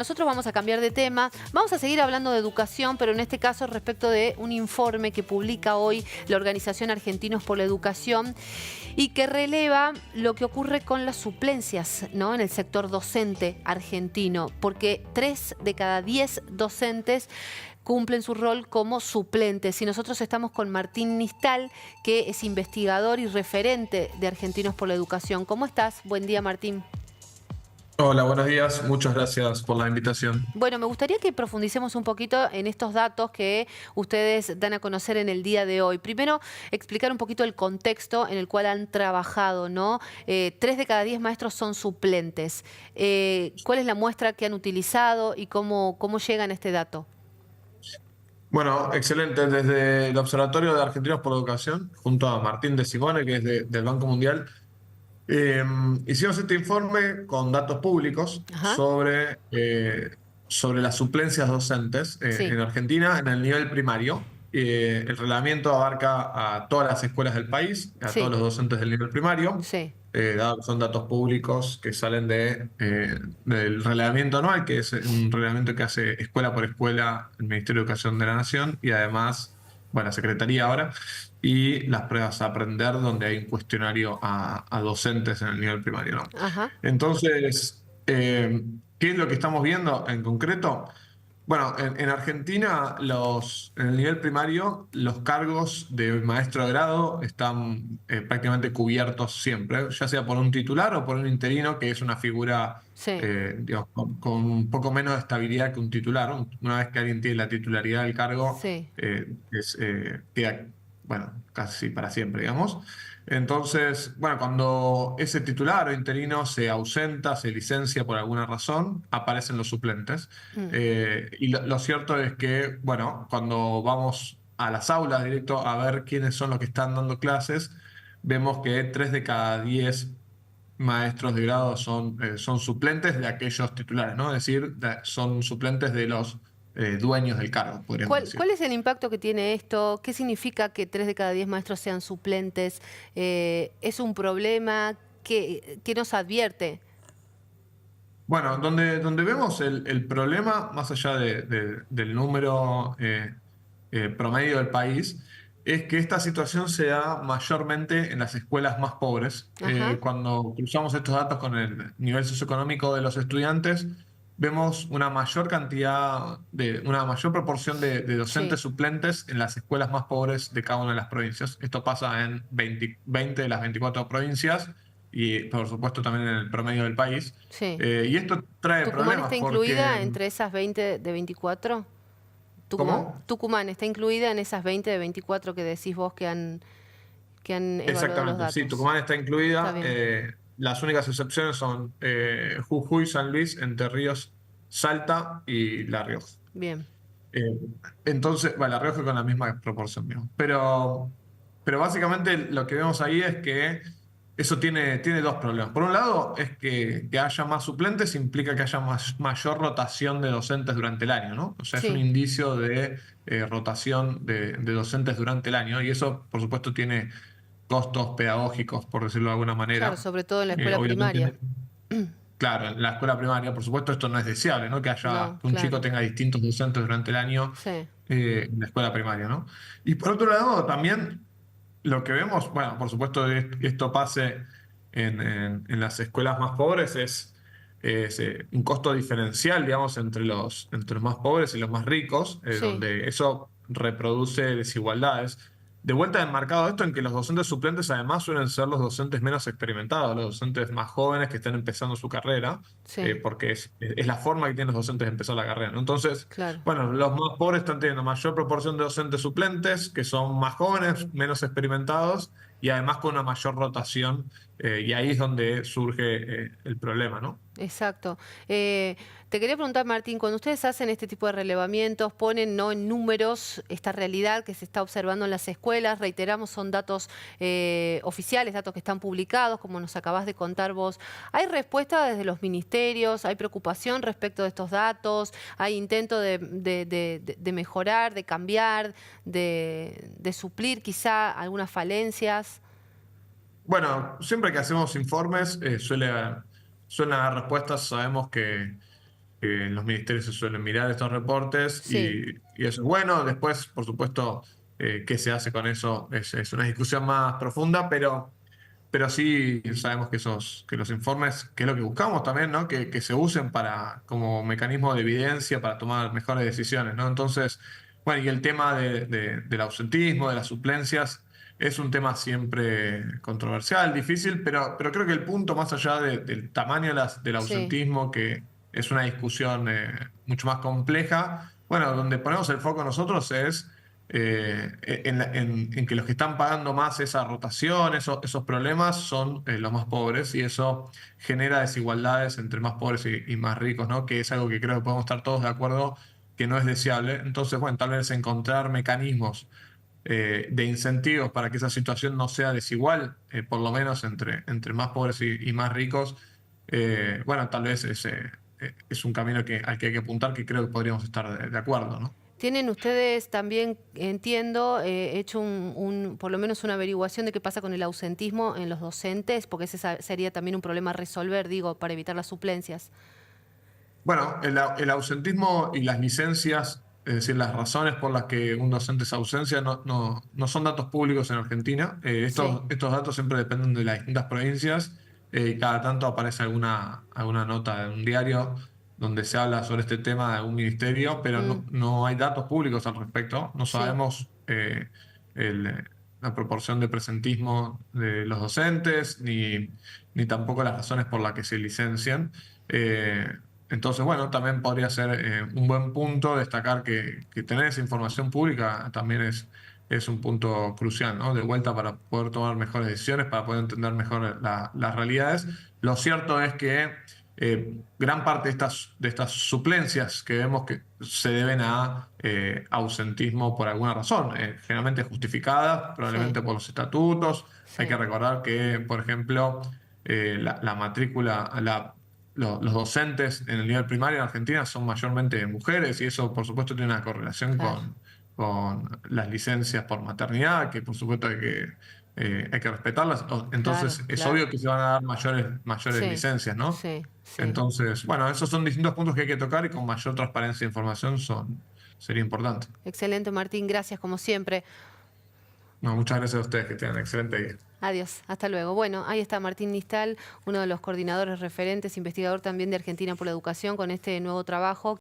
Nosotros vamos a cambiar de tema, vamos a seguir hablando de educación, pero en este caso respecto de un informe que publica hoy la Organización Argentinos por la Educación y que releva lo que ocurre con las suplencias, ¿no?, en el sector docente argentino, porque 3 de cada 10 docentes cumplen su rol como suplentes. Y nosotros estamos con Martín Nistal, que es investigador y referente de Argentinos por la Educación. ¿Cómo estás? Buen día, Martín. Hola, buenos días. Muchas gracias por la invitación. Bueno, me gustaría que profundicemos un poquito en estos datos que ustedes dan a conocer en el día de hoy. Primero, explicar un poquito el contexto en el cual han trabajado, ¿no? 3 de cada 10 maestros son suplentes. ¿Cuál es la muestra que han utilizado y cómo llegan a este dato? Bueno, excelente. Desde el Observatorio de Argentinos por la Educación, junto a Martín de Simone, que es del Banco Mundial, hicimos este informe con datos públicos Ajá, sobre las suplencias docentes sí, en Argentina en el nivel primario. El reglamento abarca a todas las escuelas del país, a todos sí, los docentes del nivel primario. sí. Son datos públicos que salen del reglamento anual, que es un reglamento que hace escuela por escuela el Ministerio de Educación de la Nación y además, bueno, la Secretaría ahora, y las pruebas a aprender, donde hay un cuestionario a docentes en el nivel primario, ¿no? Ajá, Entonces, ¿qué es lo que estamos viendo en concreto? Bueno, en Argentina, en el nivel primario, los cargos de maestro de grado están prácticamente cubiertos siempre, ya sea por un titular o por un interino, que es una figura, sí. digamos, con un poco menos de estabilidad que un titular. Una vez que alguien tiene la titularidad del cargo, Sí. queda, bueno, casi para siempre, digamos. Entonces, bueno, cuando ese titular o interino se ausenta, se licencia por alguna razón, aparecen los suplentes. Mm. Y lo cierto es que, bueno, cuando vamos a las aulas directo a ver quiénes son los que están dando clases, vemos que 3 de cada 10 maestros de grado son suplentes de aquellos titulares, ¿no? Es decir, son suplentes de los dueños del cargo, podríamos decir. ¿Cuál es el impacto que tiene esto? ¿Qué significa que 3 de cada 10 maestros sean suplentes? ¿Es un problema? ¿Qué nos advierte? Bueno, donde vemos el problema, más allá del número promedio del país, es que esta situación se da mayormente en las escuelas más pobres. Ajá, Cuando cruzamos estos datos con el nivel socioeconómico de los estudiantes, vemos una mayor proporción de docentes sí. suplentes en las escuelas más pobres de cada una de las provincias. Esto pasa en 20 de las 24 provincias y, por supuesto, también en el promedio del país. Sí. Y esto trae ¿Tucumán problemas está incluida porque... entre esas 20 de 24? ¿Cómo? Tucumán está incluida en esas 20 de 24 que decís vos que han evaluado los Exactamente, sí, datos. Tucumán está Está incluida. bien, Las únicas excepciones son Jujuy, San Luis, Entre Ríos, Salta y La Rioja. bien. Eh, entonces, bueno, La Rioja con la misma proporción, digamos. Pero básicamente lo que vemos ahí es que eso tiene dos problemas. Por un lado, es que haya más suplentes implica que haya mayor rotación de docentes durante el año, ¿no? O sea, es un Sí, indicio de rotación de docentes durante el año y eso, por supuesto, tiene costos pedagógicos, por decirlo de alguna claro, manera. sobre todo en la escuela primaria. Obviamente, claro, en la escuela primaria, por supuesto, esto no es deseable, ¿no? No, Que un chico claro. tenga distintos docentes durante el año Sí, en la escuela primaria, ¿no? Y por otro lado, también lo que vemos, bueno, por supuesto, de que esto pase en las escuelas más pobres es un costo diferencial, digamos, entre los más pobres y los más ricos, sí. donde eso reproduce desigualdades. De vuelta enmarcado esto en que los docentes suplentes además suelen ser los docentes menos experimentados, los docentes más jóvenes que están empezando su carrera, Sí, porque es la forma que tienen los docentes de empezar la carrera, ¿no? Entonces, claro. bueno, los más pobres están teniendo mayor proporción de docentes suplentes, que son más jóvenes, menos experimentados y además con una mayor rotación, y ahí es donde surge el problema, ¿no? Exacto. Te quería preguntar, Martín, cuando ustedes hacen este tipo de relevamientos, ponen, ¿no?, en números esta realidad que se está observando en las escuelas, reiteramos, son datos oficiales, datos que están publicados, como nos acabas de contar vos. ¿Hay respuesta desde los ministerios? ¿Hay preocupación respecto de estos datos? ¿Hay intento de mejorar, de cambiar, de suplir quizá algunas falencias? Bueno, siempre que hacemos informes suelen dar respuestas, sabemos en los ministerios se suelen mirar estos reportes Sí, y eso es bueno. Después, por supuesto, qué se hace con eso es una discusión más profunda, pero sí sabemos que los informes, que es lo que buscamos también, ¿no? Que se usen como mecanismo de evidencia para tomar mejores decisiones, ¿no? Entonces, bueno, y el tema del ausentismo, de las suplencias, es un tema siempre controversial, difícil, pero creo que el punto más allá del tamaño del sí, ausentismo, que es una discusión mucho más compleja, bueno, donde ponemos el foco nosotros es en que los que están pagando más esa rotación, esos problemas, son los más pobres y eso genera desigualdades entre más pobres y más ricos, ¿no? Que es algo que creo que podemos estar todos de acuerdo que no es deseable. Entonces, bueno, tal vez encontrar mecanismos de incentivos para que esa situación no sea desigual, por lo menos entre más pobres y más ricos, bueno, tal vez es un camino al que hay que apuntar, que creo que podríamos estar de acuerdo, ¿no? tienen ustedes también, entiendo, hecho por lo menos una averiguación de qué pasa con el ausentismo en los docentes, porque ese sería también un problema a resolver, digo, para evitar las suplencias. Bueno, el ausentismo y las licencias, es decir, las razones por las que un docente se ausencia, no son datos públicos en Argentina. Sí, Estos datos siempre dependen de las distintas provincias. Cada tanto aparece alguna nota en un diario donde se habla sobre este tema de algún ministerio, pero mm, no hay datos públicos al respecto. No sí, sabemos el- la proporción de presentismo de los docentes, ni tampoco las razones por las que se licencian. Eh, entonces, bueno, también podría ser un buen punto destacar que tener esa información pública también es un punto crucial, ¿no? De vuelta para poder tomar mejores decisiones, para poder entender mejor las realidades. Lo cierto es que gran parte de estas suplencias que vemos que se deben a ausentismo por alguna razón, generalmente justificadas, sí, probablemente por los estatutos. Hay que sí, recordar que, por ejemplo, la matrícula, los docentes en el nivel primario en Argentina son mayormente mujeres y eso por supuesto tiene una correlación claro, con las licencias por maternidad, que por supuesto hay que respetarlas. claro, Entonces es claro. obvio que se van a dar mayores Sí, licencias, ¿no? sí, sí. Entonces, bueno, esos son distintos puntos que hay que tocar y con mayor transparencia de información sería importante. Excelente, Martín. Gracias, como siempre. No, muchas gracias a ustedes, que tengan un excelente día. Adiós, hasta luego. Bueno, ahí está Martín Nistal, uno de los coordinadores referentes, investigador también de Argentina por la Educación, con este nuevo trabajo.